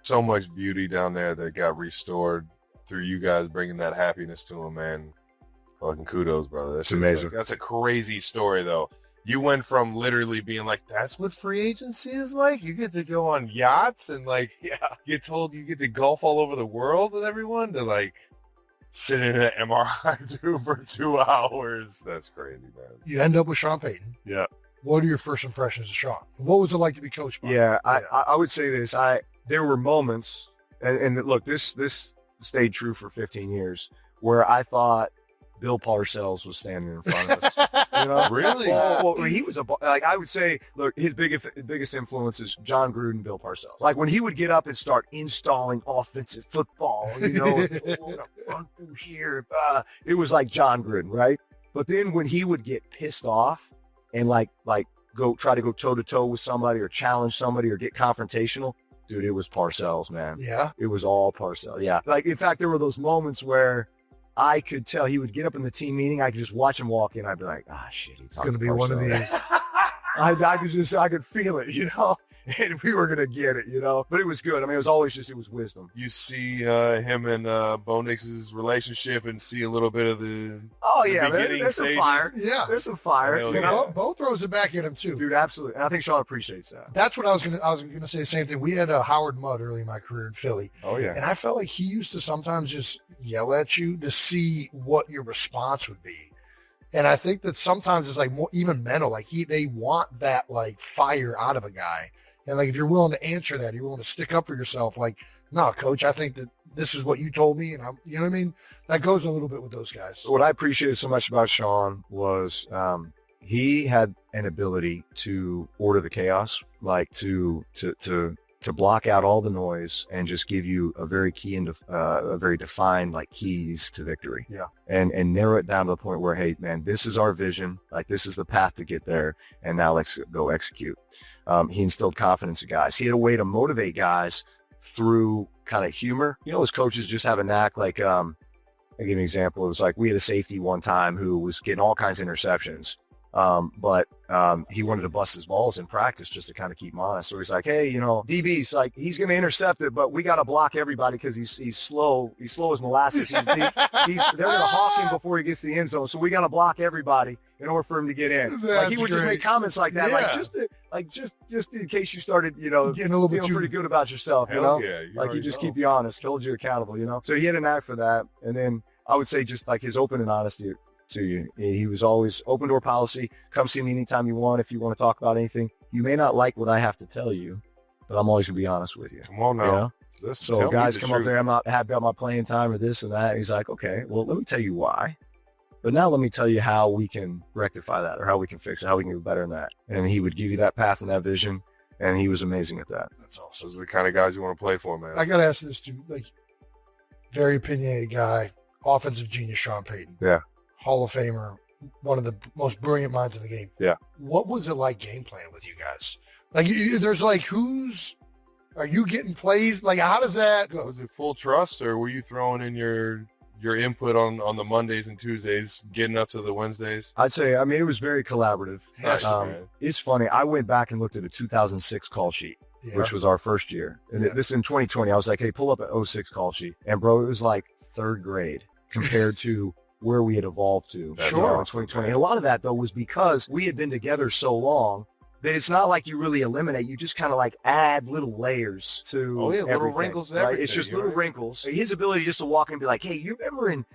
So much beauty down there that got restored through you guys bringing that happiness to him, man. Fucking kudos, brother. That's amazing. That's a crazy story, though. You went from literally being like, that's what free agency is like? You get to go on yachts and, like, get told you get to golf all over the world with everyone to, like, sit in an MRI tube for 2 hours. That's crazy, man. You end up with Sean Payton. Yeah. What are your first impressions of Sean? What was it like to be coached by him? Yeah, I would say this. There were moments, and look, this stayed true for 15 years, where I thought Bill Parcells was standing in front of us. You know? Really? Well, he was I would say, look, his biggest influence is John Gruden, Bill Parcells. Like when he would get up and start installing offensive football, you know, run through here, it was like John Gruden, right? But then when he would get pissed off and like try to go toe to toe with somebody or challenge somebody or get confrontational, dude, it was Parcells, man. Yeah. It was all Parcells. Yeah. Like, in fact, there were those moments where I could tell he would get up in the team meeting. I could just watch him walk in. I'd be like, shit, he's going to be one of these. I could feel it, you know, and we were going to get it, you know, but it was good. I mean, it was always it was wisdom. You see him and Bo Nix's relationship and see a little bit of the there's some fire. Yeah. There's some fire. Hell You yeah. know? Bo throws it back at him too. Dude, absolutely. And I think Sean appreciates that. That's what I was gonna say the same thing. We had Howard Mudd early in my career in Philly. Oh, yeah. And I felt like he used to sometimes just yell at you to see what your response would be. And I think that sometimes it's like more even mental, like they want that like fire out of a guy. And like if you're willing to answer that, you're willing to stick up for yourself, like, no, coach, I think that this is what you told me, and you know what I mean? That goes a little bit with those guys. What I appreciated so much about Sean was he had an ability to order the chaos, like to block out all the noise and just give you a very a very defined like keys to victory. Yeah. And narrow it down to the point where, hey, man, this is our vision. Like, this is the path to get there. And now let's go execute. He instilled confidence in guys. He had a way to motivate guys through kind of humor. You know, as coaches just have a knack, like, I'll give you an example. It was like we had a safety one time who was getting all kinds of interceptions. But he wanted to bust his balls in practice just to kind of keep him honest. So he's like, hey, you know, DB's like, he's going to intercept it, but we got to block everybody because he's slow. He's slow as molasses. They're going to hawk him before he gets to the end zone. So we got to block everybody in order for him to get in. Like he would just make comments like that, just in case you started, you know, getting a little bit pretty good about yourself, you know, like he just keep you honest, hold you accountable, you know? So he had an knack for that. And then I would say just like his open and honesty to you. He was always open door policy. Come see me anytime you want. If you want to talk about anything, you may not like what I have to tell you, but I'm always gonna be honest with you. Come on now. You know? Listen, So guys come up there, I'm not happy about my playing time or this and that. He's like, okay, well, let me tell you why. But now let me tell you how we can rectify that or how we can fix it, how we can do better than that. And he would give you that path and that vision. And he was amazing at that. That's awesome. Those are the kind of guys you want to play for, man. I got to ask this too, like, very opinionated guy, offensive genius Sean Payton. Yeah. Hall of Famer, one of the most brilliant minds in the game. Yeah. What was it like game playing with you guys? Like, there's like, are you getting plays? Like, how does that go? Was it full trust, or were you throwing in your input on the Mondays and Tuesdays, getting up to the Wednesdays? I'd say, I mean, it was very collaborative. Nice, man. It's funny. I went back and looked at a 2006 call sheet, which was our first year. And this in 2020, I was like, hey, pull up an 06 call sheet. And bro, it was like third grade compared to where we had evolved to. Sure. In 2020. And a lot of that, though, was because we had been together so long that it's not like you really eliminate. You just kind of like add little layers to little wrinkles and right? everything. It's just little wrinkles. His ability just to walk in and be like, hey, you remember in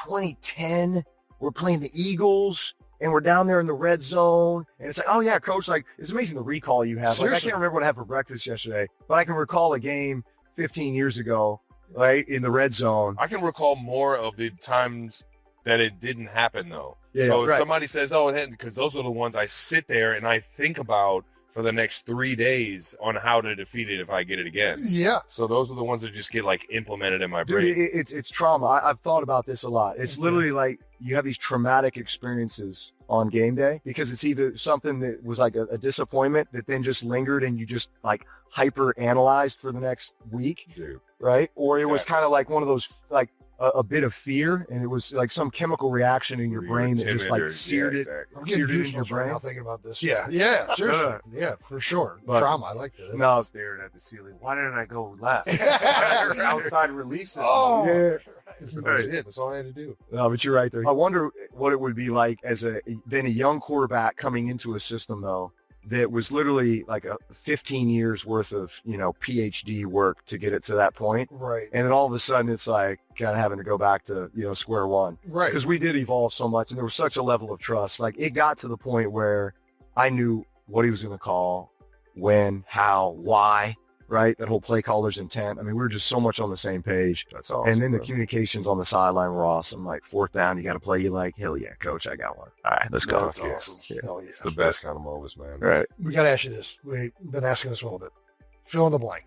2010, we're playing the Eagles and we're down there in the red zone. And it's like, oh yeah, coach, like it's amazing the recall you have. Like, I can't remember what I had for breakfast yesterday, but I can recall a game 15 years ago, right, in the red zone. I can recall more of the times that it didn't happen, though. Yeah, so if right. somebody says, oh, it hadn't, because those are the ones I sit there and I think about for the next 3 days on how to defeat it if I get it again. Yeah. So those are the ones that just get like implemented in my Dude, brain. it's trauma. I've thought about this a lot. It's literally like you have these traumatic experiences on game day because it's either something that was like a disappointment that then just lingered and you just like hyper analyzed for the next week, Dude. right? Or it was kind of like one of those like a bit of fear, and it was like some chemical reaction in your You were brain that just timid like or- seared yeah, it. exactly. I'm getting Seared it in your goosebumps right brain? now thinking about this. Yeah, seriously. Yeah, for sure. But- Trauma, I like that. No, Staring at the ceiling. Why didn't I go left? Why did I go outside release this? Oh, yeah. That was it. That's all I had to do. No, but you're right there. I wonder what it would be like as a young quarterback coming into a system though that was literally like a 15 years worth of, PhD work to get it to that point. Right. And then all of a sudden it's like kind of having to go back to, square one. Right. Because we did evolve so much and there was such a level of trust. Like it got to the point where I knew what he was going to call, when, how, why, right? That whole play caller's intent. I mean, we were just so much on the same page. That's awesome. And then the bro. communications on the sideline were awesome. Like fourth down, you got to play. You like, hell yeah, coach, I got one. All right, let's go. That's Yeah. awesome. Yeah. Hell yeah. It's the best kind of moments, man. Right. We got to ask you this. We've been asking this a little bit. Fill in the blank.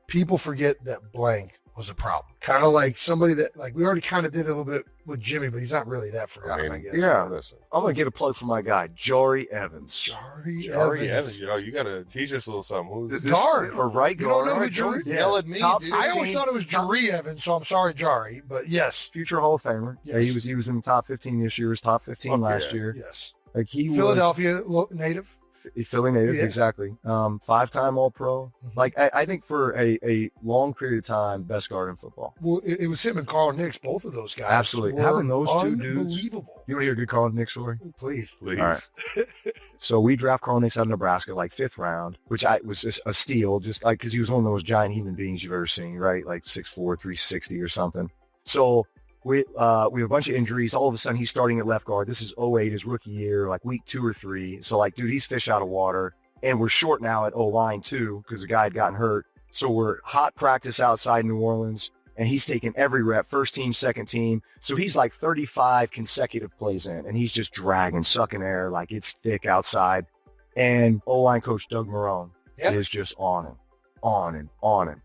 People forget that blank was a problem. Kind of like somebody that, like, we already kind of did a little bit with Jimmy, but he's not really that forgotten, I guess. yeah. Listen. I'm going to get a plug for my guy, Jory Evans. Jari Jari Evans. Evans, you got to teach us a little something. Who's This- Guard. Or right You don't guard. know who Jari? Yeah. Yell at me, Top dude. I always 15 thought it was Jari Evans, so I'm sorry, Jari, but yes. Future Hall of Famer. Yeah, Yes. he was in the top 15 this year. He was top 15 Fuck last yeah. year. Yes. Like he Philadelphia native. was Philly native, Yeah. exactly. 5-time All-Pro. Mhm. Like I think for a long period of time, best guard in football. Well, it was him and Carl Nix, both of those guys. Absolutely. were Having those two dudes- unbelievable. You want to hear a good Carl Nix story? Please. Please. All right. So we draft Carl Nix out of Nebraska, like 5th round, which was just a steal, just like because he was one of those giant human beings you've ever seen, right? Like 6'4", 360 or something. So we have a bunch of injuries. All of a sudden, he's starting at left guard. This is 2008, his rookie year, like week 2 or 3. So like, dude, he's fish out of water. And we're short now at O-line too, because the guy had gotten hurt. So we're hot practice outside New Orleans, and he's taking every rep, first team, second team. So he's like 35 consecutive plays in, and he's just dragging, sucking air, like it's thick outside. And O-line coach Doug Marrone is just on him.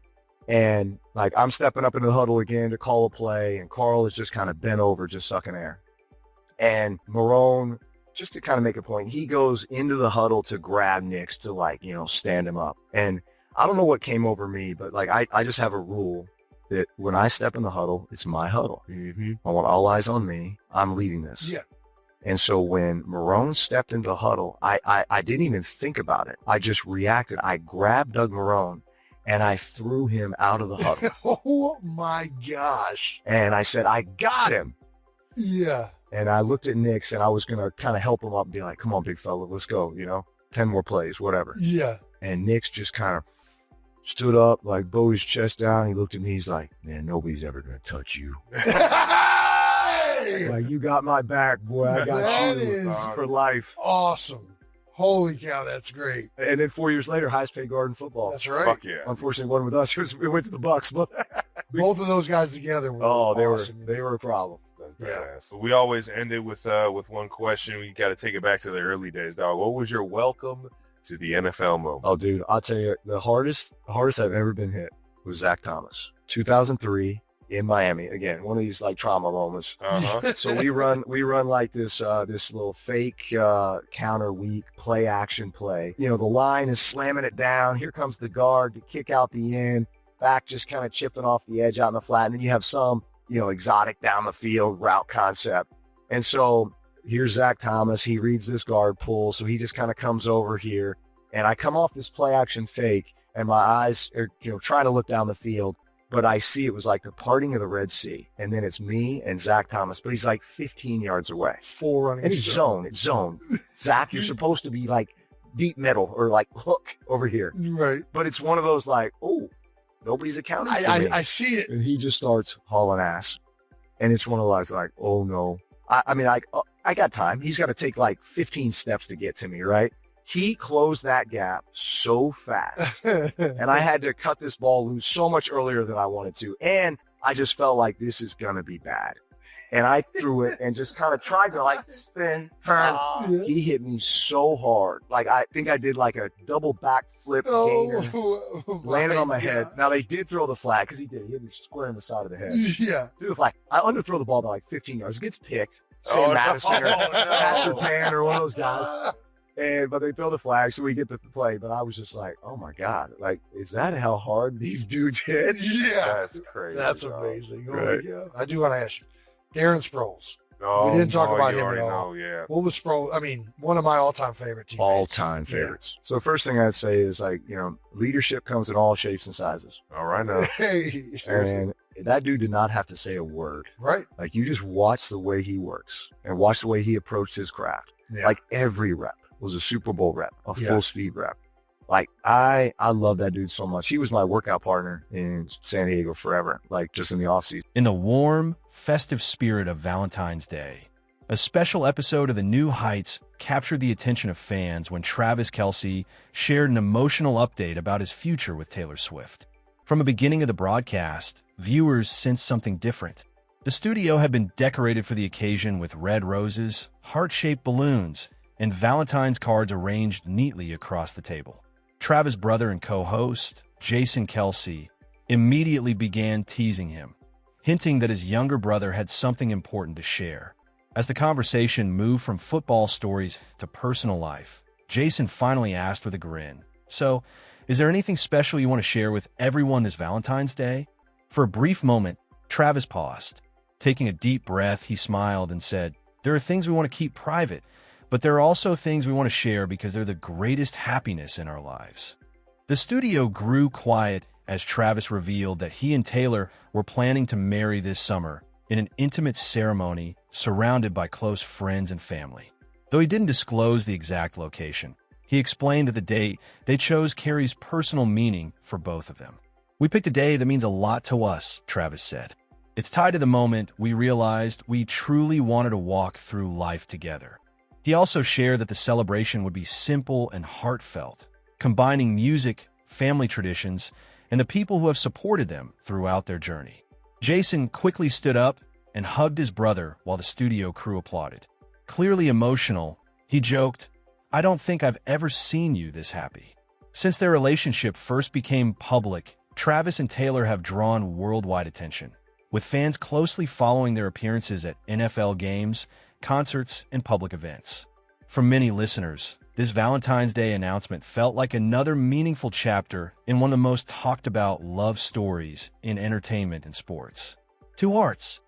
And like I'm stepping up into the huddle again to call a play, and Carl is just kind of bent over, just sucking air. And Marrone, just to kind of make a point, he goes into the huddle to grab Nix to like, stand him up. And I don't know what came over me, but like I just have a rule that when I step in the huddle, it's my huddle. Mm-hmm. I want all eyes on me. I'm leading this. Yeah. And so when Marrone stepped into the huddle, I didn't even think about it. I just reacted. I grabbed Doug Marrone and I threw him out of the huddle. Oh my gosh. And I said, I got him. Yeah. And I looked at Nix and I was going to kind of help him up and be like, come on, big fella, let's go, 10 more plays, whatever. Yeah. And Nix just kind of stood up, like bowed his chest down. He looked at me. He's like, man, nobody's ever going to touch you. Hey! Like, you got my back, boy. I got That you is for life. Awesome. Holy cow, that's great. And then 4 years later, highest paid guard in football. That's right. Fuck yeah. Unfortunately, one with us. It went to the Bucks, but Both of those guys together were awesome. they were a problem. That's badass. So we always end it with one question. We got to take it back to the early days, dog. What was your welcome to the NFL moment? Oh, dude, I'll tell you, the hardest I've ever been hit was Zach Thomas, 2003 in Miami. Again, one of these like trauma moments. Uh-huh. So we run like this little fake counter weak play action play. The line is slamming it down. Here comes the guard to kick out the end. Back just kind of chipping off the edge out in the flat. And then you have some, exotic down the field route concept. And so here's Zach Thomas. He reads this guard pull. So he just kind of comes over here. And I come off this play action fake and my eyes are, trying to look down the field. But I see it was like the parting of the Red Sea. And then it's me and Zach Thomas. But he's like 15 yards away. Full running. And he's zone. It's zone. Zach, you're supposed to be like deep middle or like hook over here. Right. But it's one of those like, oh, nobody's accounting for me. I see it. And he just starts hauling ass. And it's one of those like, oh no. I mean, I got time. He's got to take like 15 steps to get to me, right? He closed that gap so fast. And I had to cut this ball loose so much earlier than I wanted to. And I just felt like this is going to be bad. And I threw it and just kind of tried to like spin, turn. Yeah. He hit me so hard. Like, I think I did like a double back flip gainer. Landed on my head. Now, they did throw the flag because he did. He hit me square in the side of the head. Yeah. Threw the flag. I underthrow the ball by like 15 yards. It gets picked. Sam Oh, Madison or no. Pastor Tan or one of those guys. But they throw the flag, so we get to play. But I was just like, oh my God, like, is that how hard these dudes hit? Yeah. That's crazy. That's dog. amazing. Oh, Right. yeah. I do want to ask you, Darren Sproles. Oh, We didn't talk no, about you him already at all. know, yeah. What was Sproles? I mean, one of my all-time favorite teammates. All-time favorites. So first thing I'd say is, like, leadership comes in all shapes and sizes. All right now. Hey, seriously. And that dude did not have to say a word. Right. Like, you just watch the way he works and watch the way he approached his craft. Yeah. Like, every rep was a Super Bowl rep, a Yeah. full speed rep. Like, I love that dude so much. He was my workout partner in San Diego forever, like, just in the offseason. In the warm, festive spirit of Valentine's Day, a special episode of The New Heights captured the attention of fans when Travis Kelce shared an emotional update about his future with Taylor Swift. From the beginning of the broadcast, viewers sensed something different. The studio had been decorated for the occasion with red roses, heart-shaped balloons, and Valentine's cards arranged neatly across the table. Travis' brother and co-host, Jason Kelce, immediately began teasing him, hinting that his younger brother had something important to share. As the conversation moved from football stories to personal life, Jason finally asked with a grin, "So, is there anything special you want to share with everyone this Valentine's Day?" For a brief moment, Travis paused. Taking a deep breath, he smiled and said, "There are things we want to keep private, but there are also things we want to share because they're the greatest happiness in our lives." The studio grew quiet as Travis revealed that he and Taylor were planning to marry this summer in an intimate ceremony surrounded by close friends and family. Though he didn't disclose the exact location, he explained that the date they chose carries personal meaning for both of them. "We picked a day that means a lot to us," Travis said. "It's tied to the moment we realized we truly wanted to walk through life together." He also shared that the celebration would be simple and heartfelt, combining music, family traditions, and the people who have supported them throughout their journey. Jason quickly stood up and hugged his brother while the studio crew applauded. Clearly emotional, he joked, "I don't think I've ever seen you this happy." Since their relationship first became public, Travis and Taylor have drawn worldwide attention, with fans closely following their appearances at NFL games, concerts, and public events. For many listeners, this Valentine's Day announcement felt like another meaningful chapter in one of the most talked about love stories in entertainment and sports. Two hearts,